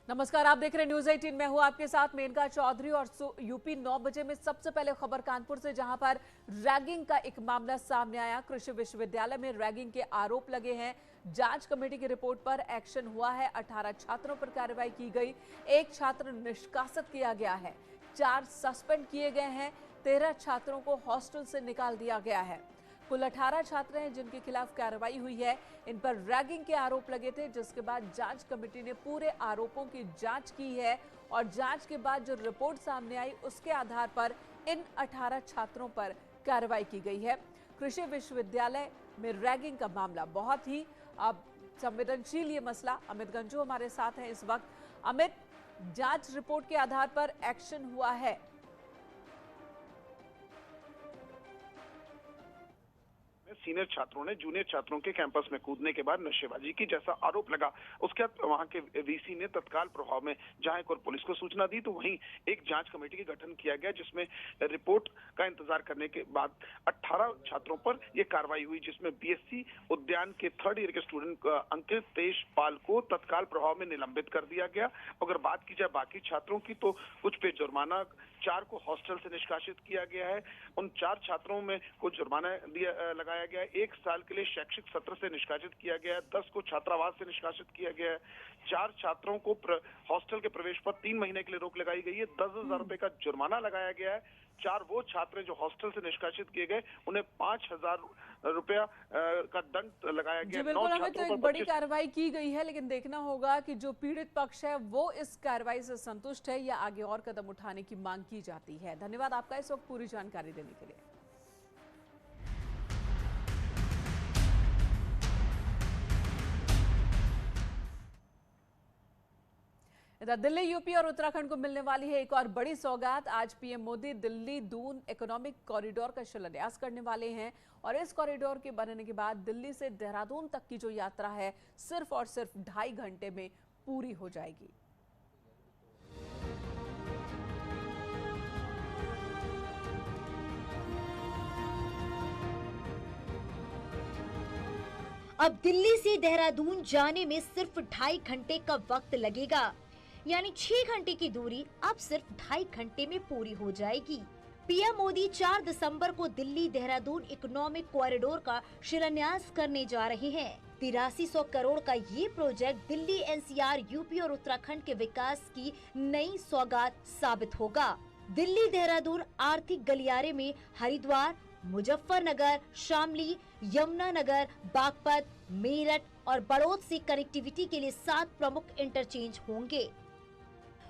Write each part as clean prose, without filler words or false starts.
नमस्कार, आप देख रहे हैं न्यूज 18। मैं हूं आपके साथ मेनका चौधरी और यूपी 9 बजे में सबसे पहले खबर कानपुर से, जहां पर रैगिंग का एक मामला सामने आया। कृषि विश्वविद्यालय में रैगिंग के आरोप लगे हैं। जांच कमेटी की रिपोर्ट पर एक्शन हुआ है। 18 छात्रों पर कार्रवाई की गई। एक छात्र निष्कासित किया गया है। 4 सस्पेंड किए गए हैं। 13 छात्रों को हॉस्टल से निकाल दिया गया है। कुल 18 छात्र हैं जिनके खिलाफ कार्रवाई हुई है। इन पर रैगिंग के आरोप लगे थे, जिसके बाद जांच कमेटी ने पूरे आरोपों की जांच की है और जांच के बाद जो रिपोर्ट सामने आई उसके आधार पर इन 18 छात्रों पर कार्रवाई की गई है। कृषि विश्वविद्यालय में रैगिंग का मामला बहुत ही अब संवेदनशील ये मसला। अमित गंजू हमारे साथ हैं इस वक्त। अमित, जांच रिपोर्ट के आधार पर एक्शन हुआ है। सीनियर छात्रों ने जूनियर छात्रों के कैंपस में कूदने के बाद नशेबाजी की जैसा आरोप लगा। उसके बाद वहां के वीसी ने तत्काल प्रभाव में जहां एक और पुलिस को सूचना दी, तो वहीं एक जांच कमेटी का गठन किया गया, जिसमें रिपोर्ट का इंतजार करने के बाद 18 छात्रों पर यह कार्रवाई हुई, जिसमें बीएससी उद्यान के 3rd ईयर के स्टूडेंट अंकित तेजपाल को तत्काल प्रभाव में निलंबित कर दिया गया। अगर बात की जाए बाकी छात्रों की, तो कुछ पे जुर्माना, 4 को हॉस्टल से निष्कासित किया गया है। उन 4 छात्रों में कुछ जुर्माना लगाया गया है। 1 साल के लिए शैक्षिक सत्र से निष्कासित किया गया है। 10 को छात्रावास से निष्कासित किया गया है। 4 छात्रों को हॉस्टल के प्रवेश पर 3 महीने के लिए रोक लगाई गई है। 10,000 रुपए का जुर्माना लगाया गया है। 4 वो छात्र जो हॉस्टल से निष्कासित किए गए, उन्हें 5,000 रुपया का दंड लगाया गया। जी बिल्कुल अमित, तो एक बड़ी कार्रवाई की गई है, लेकिन देखना होगा कि जो पीड़ित पक्ष है वो इस कार्रवाई से संतुष्ट है या आगे और कदम उठाने की मांग की जाती है। धन्यवाद आपका इस वक्त पूरी जानकारी देने के लिए। इधर दिल्ली, यूपी और उत्तराखंड को मिलने वाली है एक और बड़ी सौगात। आज PM Modi Delhi Doon economic corridor का शिलान्यास करने वाले हैं और इस कॉरिडोर के बनने के बाद दिल्ली से देहरादून तक की जो यात्रा है सिर्फ और सिर्फ 2.5 घंटे में पूरी हो जाएगी। अब दिल्ली से देहरादून जाने में सिर्फ 2.5 घंटे का वक्त लगेगा, यानी 6 घंटे की दूरी अब सिर्फ 2.5 घंटे में पूरी हो जाएगी। पीएम मोदी 4 दिसंबर को दिल्ली देहरादून इकोनॉमिक कॉरिडोर का शिलान्यास करने जा रहे हैं। 8300 करोड़ का ये प्रोजेक्ट दिल्ली, एनसीआर, यूपी और उत्तराखंड के विकास की नई सौगात साबित होगा। दिल्ली देहरादून आर्थिक गलियारे में हरिद्वार, मुजफ्फरनगर, शामली, यमुनानगर, बागपत, मेरठ और बड़ौद से कनेक्टिविटी के लिए 7 प्रमुख इंटरचेंज होंगे।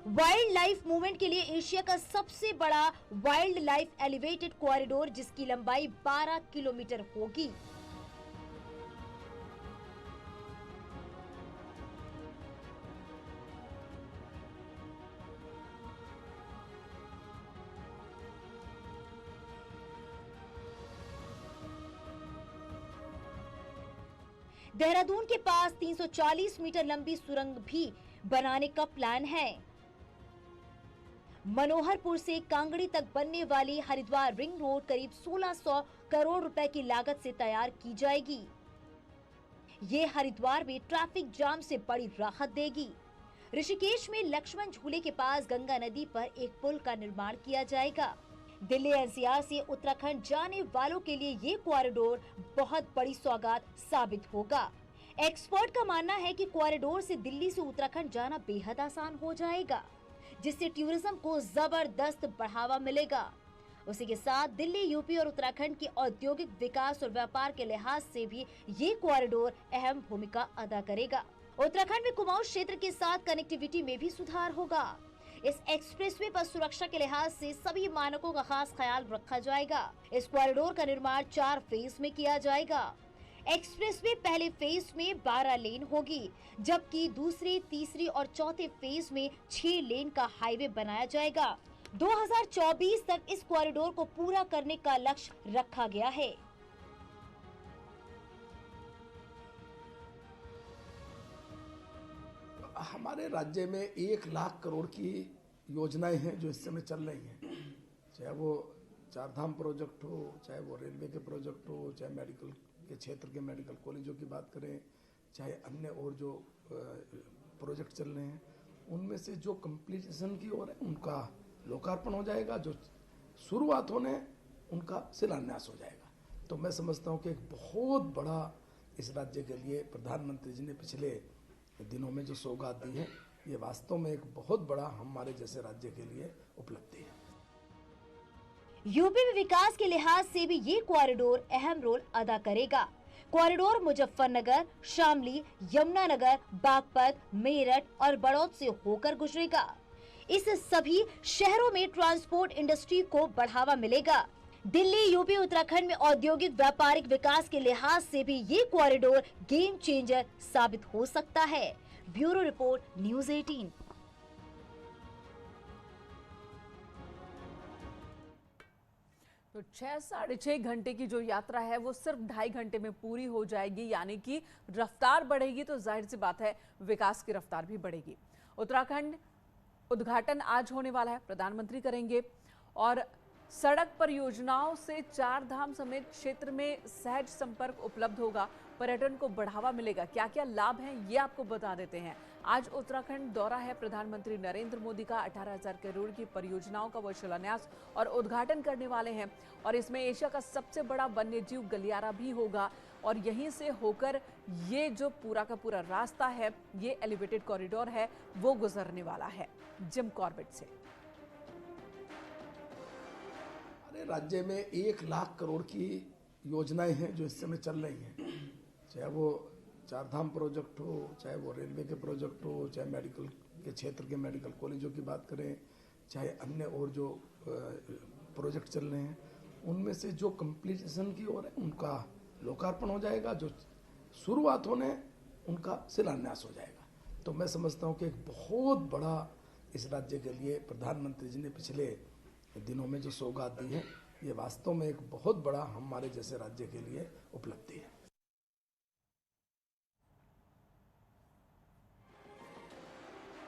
वाइल्ड लाइफ मूवमेंट के लिए एशिया का सबसे बड़ा वाइल्ड लाइफ एलिवेटेड कॉरिडोर, जिसकी लंबाई 12 किलोमीटर होगी। देहरादून के पास 340 मीटर लंबी सुरंग भी बनाने का प्लान है। मनोहरपुर से कांगड़ी तक बनने वाली हरिद्वार रिंग रोड करीब 1600 करोड़ रुपए की लागत से तैयार की जाएगी। ये हरिद्वार में ट्रैफिक जाम से बड़ी राहत देगी। ऋषिकेश में लक्ष्मण झूले के पास गंगा नदी पर एक पुल का निर्माण किया जाएगा। दिल्ली एनसीआर से उत्तराखंड जाने वालों के लिए ये कॉरिडोर बहुत बड़ी सौगात साबित होगा। एक्सपर्ट का मानना है कि कॉरिडोर से दिल्ली से उत्तराखंड जाना बेहद आसान हो जाएगा, जिससे टूरिज्म को जबरदस्त बढ़ावा मिलेगा। उसी के साथ दिल्ली, यूपी और उत्तराखंड के औद्योगिक विकास और व्यापार के लिहाज से भी ये कॉरिडोर अहम भूमिका अदा करेगा। उत्तराखंड में कुमाऊं क्षेत्र के साथ कनेक्टिविटी में भी सुधार होगा। इस एक्सप्रेसवे पर सुरक्षा के लिहाज से सभी मानकों का खास ख्याल रखा जाएगा। इस कॉरिडोर का निर्माण 4 फेज में किया जाएगा। एक्सप्रेसवे पहले फेज में 12 लेन होगी, जबकि दूसरे, तीसरी और चौथे फेज में 6 लेन का हाईवे बनाया जाएगा। 2024 तक इस कॉरिडोर को पूरा करने का लक्ष्य रखा गया है। हमारे राज्य में 1 लाख करोड़ की योजनाएं हैं जो इस समय चल रही हैं, चाहे वो 4 धाम प्रोजेक्ट हो, चाहे वो रेलवे के प्रोजेक्ट हो, चाहे मेडिकल के क्षेत्र के मेडिकल कॉलेजों की बात करें, चाहे अन्य और जो प्रोजेक्ट चल रहे हैं, उनमें से जो कंप्लीशन की ओर है उनका लोकार्पण हो जाएगा, जो शुरुआत होने उनका शिलान्यास हो जाएगा। तो मैं समझता हूँ कि एक बहुत बड़ा इस राज्य के लिए प्रधानमंत्री जी ने पिछले दिनों में जो सौगात दी है, ये वास्तव में एक बहुत बड़ा हमारे जैसे राज्य के लिए उपलब्धि है। यूपी में विकास के लिहाज से भी ये कॉरिडोर अहम रोल अदा करेगा। कॉरिडोर मुजफ्फरनगर, शामली, यमुनानगर, बागपत, मेरठ और बड़ौद से होकर गुजरेगा। इस सभी शहरों में ट्रांसपोर्ट इंडस्ट्री को बढ़ावा मिलेगा। दिल्ली, यूपी, उत्तराखंड में औद्योगिक व्यापारिक विकास के लिहाज से भी ये कॉरिडोर गेम चेंजर साबित हो सकता है। Bureau report, news 18। तो 6-6.5 घंटे की जो यात्रा है वो सिर्फ 2.5 घंटे में पूरी हो जाएगी, यानी कि रफ्तार बढ़ेगी तो जाहिर सी बात है विकास की रफ्तार भी बढ़ेगी। उत्तराखंड उद्घाटन आज होने वाला है, प्रधानमंत्री करेंगे और सड़क परियोजनाओं से 4 धाम समेत क्षेत्र में सहज संपर्क उपलब्ध होगा, पर्यटन को बढ़ावा मिलेगा। क्या क्या लाभ हैं ये आपको बता देते हैं। आज उत्तराखंड दौरा है प्रधानमंत्री नरेंद्र मोदी का। 18,000 करोड़ की परियोजनाओं का वो शिलान्यास और उद्घाटन करने वाले हैं और इसमें एशिया का सबसे बड़ा वन्यजीव गलियारा भी होगा और यहीं से होकर ये जो पूरा का पूरा रास्ता है, ये एलिवेटेड कॉरिडोर है, वो गुजरने वाला है। जिम कॉर्बेट से राज्य में 1 लाख करोड़ की योजनाएं हैं जो इस समय चल रही हैं, चाहे वो 4 धाम प्रोजेक्ट हो, चाहे वो रेलवे के प्रोजेक्ट हो, चाहे मेडिकल के क्षेत्र के मेडिकल कॉलेजों की बात करें, चाहे अन्य और जो प्रोजेक्ट चल रहे हैं, उनमें से जो कंप्लीशन की ओर है उनका लोकार्पण हो जाएगा, जो शुरुआत होने उनका शिलान्यास हो जाएगा। तो मैं समझता हूँ कि एक बहुत बड़ा इस राज्य के लिए प्रधानमंत्री जी ने पिछले दिनों में जो सौगात दी है, ये वास्तव में एक बहुत बड़ा हमारे जैसे राज्य के लिए उपलब्धि है।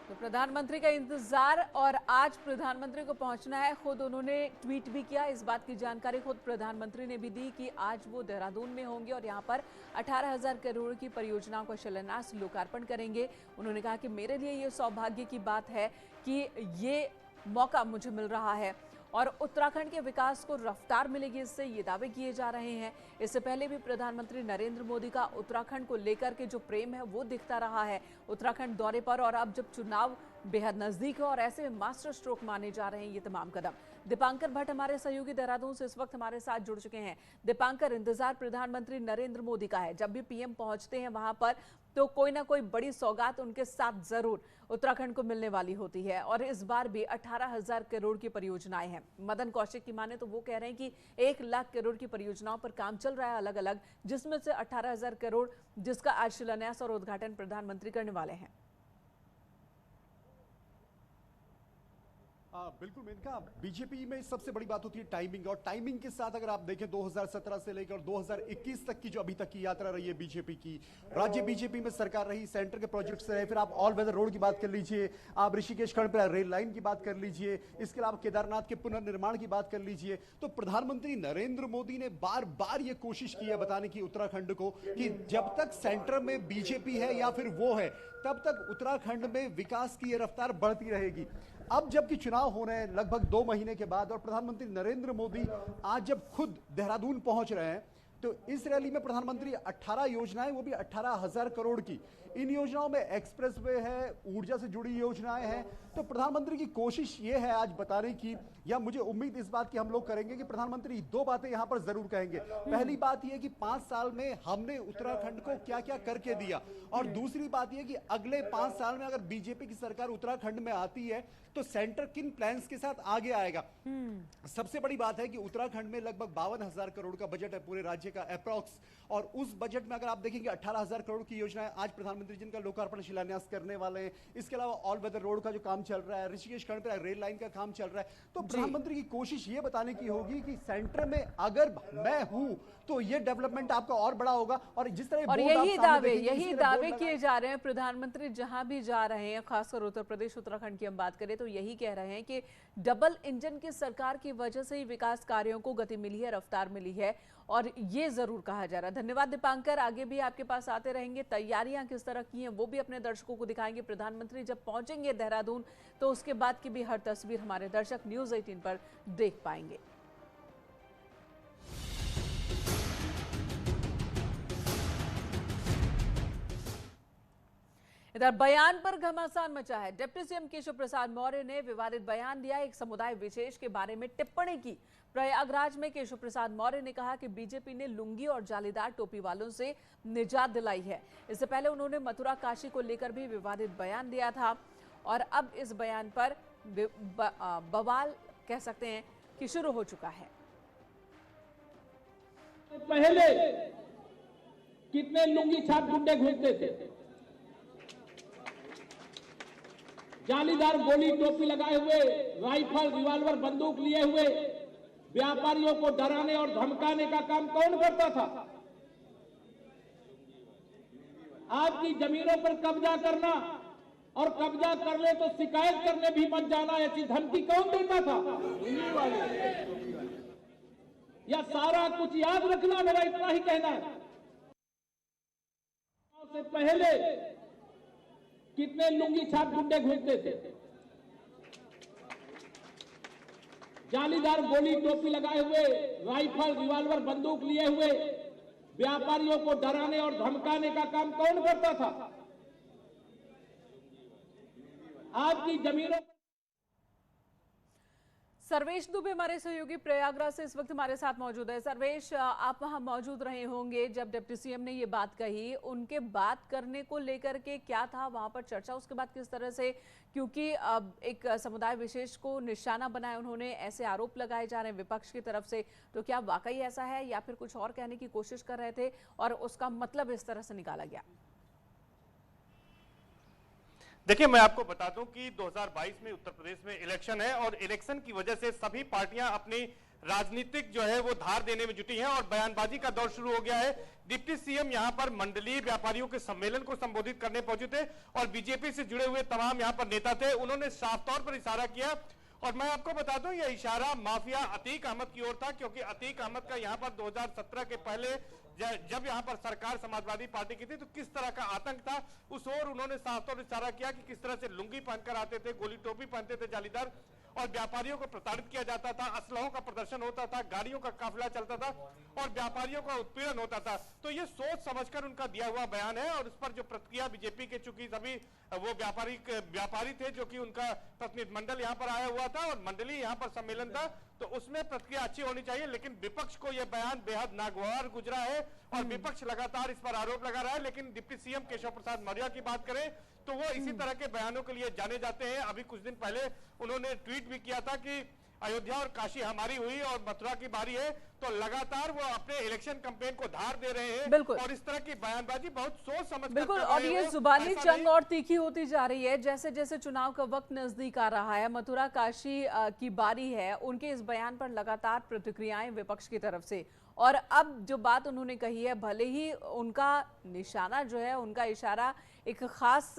तो प्रधानमंत्री का इंतजार और आज प्रधानमंत्री को पहुंचना है। खुद उन्होंने ट्वीट भी किया, इस बात की जानकारी खुद प्रधानमंत्री ने भी दी कि आज वो देहरादून में होंगे और यहां पर 18,000 करोड़ की परियोजनाओं का शिलान्यास लोकार्पण करेंगे। उन्होंने कहा कि मेरे लिए ये सौभाग्य की बात है कि ये मौका मुझे मिल रहा है और उत्तराखंड के विकास को रफ्तार मिलेगी, इससे ये दावे किए जा रहे हैं। इससे पहले भी प्रधानमंत्री नरेंद्र मोदी का उत्तराखंड को लेकर के जो प्रेम है वो दिखता रहा है उत्तराखंड दौरे पर, और अब जब चुनाव बेहद नजदीक है और ऐसे में मास्टर स्ट्रोक माने जा रहे हैं ये तमाम कदम। दीपांकर भट्ट हमारे सहयोगी देहरादून से इस वक्त हमारे साथ जुड़ चुके हैं। दीपांकर, इंतजार प्रधानमंत्री नरेंद्र मोदी का है, जब भी पीएम पहुंचते हैं वहां पर तो कोई ना कोई बड़ी सौगात उनके साथ जरूर उत्तराखंड को मिलने वाली होती है और इस बार भी 18,000 करोड़ की परियोजनाएं हैं। मदन कौशिक की माने तो वो कह रहे हैं कि 1 लाख करोड़ की परियोजनाओं पर काम चल रहा है अलग अलग, जिसमें से 18,000 करोड़ जिसका आज शिलान्यास और उद्घाटन प्रधानमंत्री करने वाले हैं। बिल्कुल मेनका, बीजेपी में सबसे बड़ी बात होती है टाइमिंग, और टाइमिंग के साथ अगर आप देखें 2017 से लेकर 2021 तक की जो अभी तक की यात्रा रही है बीजेपी की, राज्य बीजेपी में सरकार रही, सेंटर के प्रोजेक्ट्स रहे, फिर आप ऑल वेदर रोड की बात कर लीजिए, आप ऋषिकेश खंड पर रेल लाइन की बात कर लीजिए, इसके अलावा केदारनाथ के पुनर्निर्माण की बात कर लीजिए, तो प्रधानमंत्री नरेंद्र मोदी ने बार बार ये कोशिश की है बताने की उत्तराखंड को कि जब तक सेंटर में बीजेपी है या फिर वो है, तब तक उत्तराखंड में विकास की ये रफ्तार बढ़ती रहेगी। अब जबकि चुनाव हो रहे हैं लगभग 2 महीने के बाद और प्रधानमंत्री नरेंद्र मोदी आज जब खुद देहरादून पहुंच रहे हैं, तो इस रैली में प्रधानमंत्री 18 योजनाएं, वो भी 18,000 करोड़ की, इन योजनाओं में एक्सप्रेसवे है, ऊर्जा से जुड़ी योजनाएं हैं। तो प्रधानमंत्री की कोशिश ये है आज बताने की, या मुझे उम्मीद इस बात की हम लोग करेंगे कि प्रधानमंत्री 2 बातें यहां पर जरूर कहेंगे। पहली बात यह कि 5 साल में हमने उत्तराखंड को क्या क्या करके दिया, और दूसरी बात यह कि अगले 5 साल में अगर बीजेपी की सरकार उत्तराखंड में आती है तो सेंटर किन प्लान्स के साथ आगे आएगा। सबसे बड़ी बात है कि उत्तराखंड में लगभग 52,000 करोड़ का बजट है पूरे राज्य का अप्रॉक्स, और उस बजट में अगर आप देखेंगे 18,000 करोड़ की योजनाएं आज प्रधानमंत्री जिनका लोकार्पण शिलान्यास करने वाले हैं। इसके अलावा ऑल वेदर रोड का जो काम चल रहा है, ऋषिकेश खंड पर रेल लाइन का काम चल रहा है। तो प्रधानमंत्री की कोशिश ये बताने की होगी कि सेंटर में अगर मैं हूं तो ये डेवलपमेंट आपका और बड़ा होगा। और जिस तरह और यही दावे किए जा रहे हैं प्रधानमंत्री जहां भी जा रहे हैं, खासकर उत्तर प्रदेश उत्तराखंड की हम बात करें तो यही कह रहे हैं कि डबल इंजन की सरकार की वजह से ही विकास कार्यों को गति मिली है, रफ्तार मिली है और ये जरूर कहा जा रहा है। धन्यवाद दीपांकर, आगे भी आपके पास आते रहेंगे। तैयारियां किस तरह की हैं वो भी अपने दर्शकों को दिखाएंगे। प्रधानमंत्री जब पहुंचेंगे देहरादून तो उसके बाद की भी हर तस्वीर हमारे दर्शक न्यूज़ 18 पर देख पाएंगे। इधर बयान पर घमासान मचा है। डिप्टी सीएम केशव प्रसाद मौर्य ने विवादित बयान दिया। एक समुदाय विशेष के बारे में टिप्पणी की। प्रयागराज में केशव प्रसाद मौर्य ने कहा कि बीजेपी ने लुंगी और जालीदार टोपी वालों से निजात दिलाई है। इससे पहले उन्होंने मथुरा काशी को लेकर भी विवादित बयान दिया था और अब इस बयान पर बवाल कह सकते हैं कि शुरू हो चुका है। पहले कितने लुंगी छाप गुंडे घूमते थे, जालीदार गोली टोपी लगाए हुए, राइफल रिवॉल्वर बंदूक लिए हुए व्यापारियों को डराने और धमकाने का काम कौन करता था? आपकी जमीनों पर कब्जा करना और कब्जा कर ले तो शिकायत करने भी मत जाना, ऐसी धमकी कौन देता था? या सारा कुछ याद रखना, मेरा इतना ही कहना है। से पहले कितने लुंगी छाप गुंडे घूमते थे, जालीदार गोली टोपी लगाए हुए, राइफल रिवॉल्वर बंदूक लिए हुए व्यापारियों को डराने और धमकाने का काम कौन करता था? आपकी जमीनों। सर्वेश दुबे हमारे सहयोगी प्रयागराज से इस वक्त हमारे साथ मौजूद है। सर्वेश, आप वहां मौजूद रहे होंगे जब डिप्टी सीएम ने ये बात कही। उनके बात करने को लेकर के क्या था वहां पर चर्चा, उसके बाद किस तरह से, क्योंकि अब एक समुदाय विशेष को निशाना बनाया उन्होंने, ऐसे आरोप लगाए जा रहे हैं विपक्ष की तरफ से, तो क्या वाकई ऐसा है या फिर कुछ और कहने की कोशिश कर रहे थे और उसका मतलब इस तरह से निकाला गया? देखिए, मैं आपको बता दूं कि 2022 में उत्तर प्रदेश में इलेक्शन है और इलेक्शन की वजह से सभी पार्टियां अपनी राजनीतिक जो है वो धार देने में जुटी हैं और बयानबाजी का दौर शुरू हो गया है। डिप्टी सीएम यहां पर मंडलीय व्यापारियों के सम्मेलन को संबोधित करने पहुंचे थे और बीजेपी से जुड़े हुए तमाम यहां पर नेता थे। उन्होंने साफ तौर पर इशारा किया और मैं आपको बता दूं यह इशारा माफिया अतीक अहमद की ओर था, क्योंकि अतीक अहमद का यहां पर 2017 के पहले जब यहां पर सरकार समाजवादी पार्टी की थी तो किस तरह का आतंक था, उस ओर उन्होंने साफ तौर पर इशारा किया कि किस तरह से लुंगी पहनकर आते थे, गोली टोपी पहनते थे जालीदार, और व्यापारियों को प्रताड़ित किया जाता था, असलहों का प्रदर्शन होता था, गाड़ियों का काफिला चलता था और व्यापारियों का उत्पीड़न होता था। तो ये सोच समझकर उनका दिया हुआ बयान है और इस पर जो प्रतिक्रिया बीजेपी के, चूंकि सभी वो व्यापारी थे जो कि उनका प्रतिनिधिमंडल यहाँ पर आया हुआ था और मंडली यहाँ पर सम्मेलन था, तो उसमें प्रतिक्रिया अच्छी होनी चाहिए, लेकिन विपक्ष को यह बयान बेहद नागवार गुजरा है और विपक्ष लगातार इस पर आरोप लगा रहा है। लेकिन डिप्टी सीएम केशव प्रसाद मौर्य की बात करें तो वो इसी तरह के बयानों के लिए जाने जाते हैं। अभी कुछ दिन पहले उन्होंने ट्वीट भी किया था कि अयोध्या और काशी हमारी हुई और मथुरा की बारी है, तो लगातार वो अपने इलेक्शन कैंपेन को धार दे रहे हैं और इस तरह की बयानबाजी बहुत सोच समझ कर बिल्कुल, और ये जुबानी जंग और तीखी होती जा रही है जैसे जैसे चुनाव का वक्त नजदीक आ रहा है। मथुरा काशी की बारी है, उनके इस बयान पर लगातार प्रतिक्रियाएं विपक्ष की तरफ से, और अब जो बात उन्होंने कही है, भले ही उनका निशाना जो है, उनका इशारा एक खास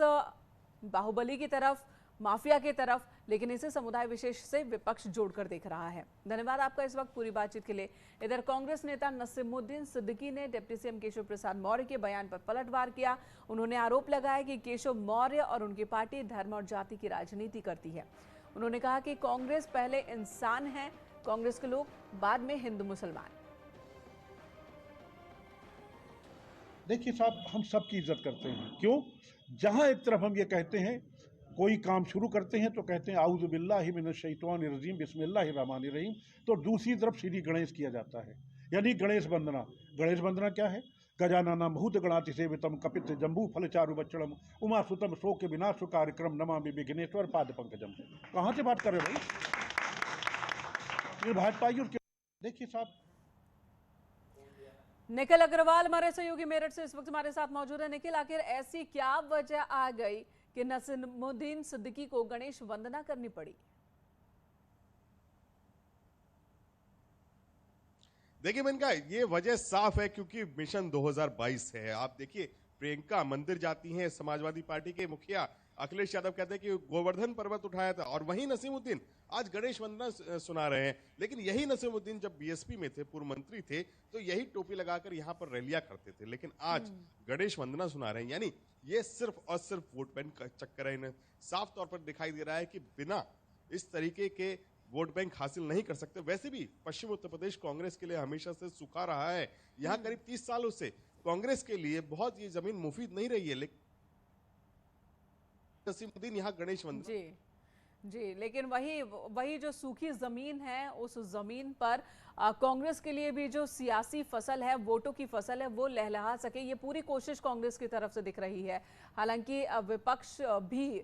बाहुबली की तरफ, माफिया की तरफ, लेकिन इसे समुदाय विशेष से विपक्ष जोड़कर देख रहा है। धन्यवाद आपका इस वक्त पूरी बातचीत के लिए। इधर कांग्रेस नेता नसीमुद्दीन सिद्दीकी ने डिप्टी सीएम केशव प्रसाद मौर्य के बयान पर पलटवार किया। उन्होंने आरोप लगाया कि केशव मौर्य और उनकी पार्टी धर्म और जाति की राजनीति करती है। उन्होंने कहा कि कांग्रेस पहले इंसान है, कांग्रेस के लोग बाद में हिंदू मुसलमान। देखिए साहब, हम सबकी इज्जत करते हैं। क्यों? जहां एक तरफ हम ये कहते हैं कोई काम शुरू करते हैं तो कहते हैं आऊज़ु बिल्लाहि मिनश शैतानिर रजीम बिस्मिल्लाहिर रहमानिर रहीम, तो दूसरी तरफ श्री गणेश किया जाता है, यानी गणेश वंदना। गणेश वंदना क्या है? गजाननम भूत गणाति सेवितम कपित जम्बू फलचारु बच्चड़म उमा सुतम शोक विनाश कार्यक्रम नमामि विघ्नेश्वर पाद पंकजम। कहाँ से बात कर रहे भाई? ये भाजपा। देखिए साहब, निखिल अग्रवाल हमारे सहयोगी मेरठ से इस वक्त हमारे साथ मौजूद है। निखिल, आखिर ऐसी क्या वजह आ गई कि नसीमुद्दीन सिद्दीकी को गणेश वंदना करनी पड़ी? देखिए, इनका ये वजह साफ है क्योंकि मिशन 2022 है। आप देखिए प्रियंका मंदिर जाती हैं। समाजवादी पार्टी के मुखिया अखिलेश यादव कहते हैं कि गोवर्धन पर्वत उठाया था, और वहीं नसीमुद्दीन आज गणेश वंदना सुना रहे हैं। लेकिन यही नसीमुद्दीन जब बीएसपी में थे, पूर्व मंत्री थे, तो यही टोपी लगाकर यहाँ पर रैलियां करते थे, लेकिन आज गणेश वंदना सुना रहे हैं। यानी ये सिर्फ और सिर्फ वोट बैंक का चक्कर है। इन्हें साफ तौर पर दिखाई दे रहा है कि बिना इस तरीके के वोट बैंक हासिल नहीं कर सकते। वैसे भी पश्चिम उत्तर प्रदेश कांग्रेस के लिए हमेशा से सूखा रहा है। यहाँ करीब 30 सालों से कांग्रेस के लिए बहुत ये जमीन मुफीद नहीं रही है, लेकिन नसीमुद्दीन यहाँ गणेश वंदना जी, लेकिन वही जो सूखी जमीन है, उस जमीन पर कांग्रेस के लिए भी जो सियासी फसल है, वोटों की फसल है, वो लहलहा सके, ये पूरी कोशिश कांग्रेस की तरफ से दिख रही है। हालांकि विपक्ष भी,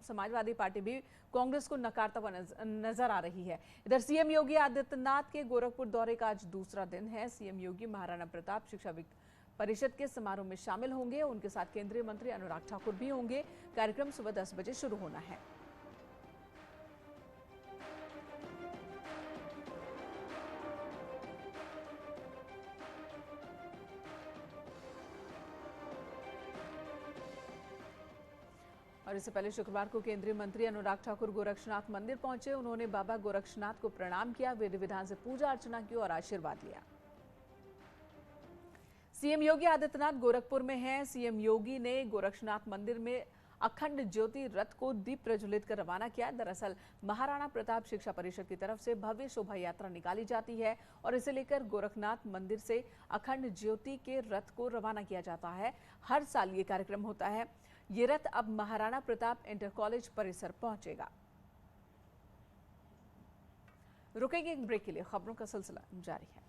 समाजवादी पार्टी भी कांग्रेस को नकारता हुआ नजर आ रही है। इधर सीएम योगी आदित्यनाथ के गोरखपुर दौरे का आज दूसरा दिन है। सीएम योगी महाराणा प्रताप शिक्षा परिषद के समारोह में शामिल होंगे। उनके साथ केंद्रीय मंत्री अनुराग ठाकुर भी होंगे। कार्यक्रम सुबह 10 बजे शुरू होना है। और इससे पहले शुक्रवार को केंद्रीय मंत्री अनुराग ठाकुर गोरक्षनाथ मंदिर पहुंचे। उन्होंने बाबा गोरक्षनाथ को प्रणाम किया, विधि विधान से पूजा अर्चना की और आशीर्वाद लिया। सीएम योगी आदित्यनाथ गोरखपुर में हैं। सीएम योगी ने गोरक्षनाथ मंदिर में अखंड ज्योति रथ को दीप प्रज्वलित कर रवाना किया। दरअसल महाराणा प्रताप शिक्षा परिषद की तरफ से भव्य शोभा यात्रा निकाली जाती है और इसे लेकर गोरखनाथ मंदिर से अखंड ज्योति के रथ को रवाना किया जाता है। हर साल ये कार्यक्रम होता है। ये रथ अब महाराणा प्रताप इंटर कॉलेज परिसर पहुंचेगा। रुकेंगे एक ब्रेक के लिए, खबरों का सिलसिला जारी है।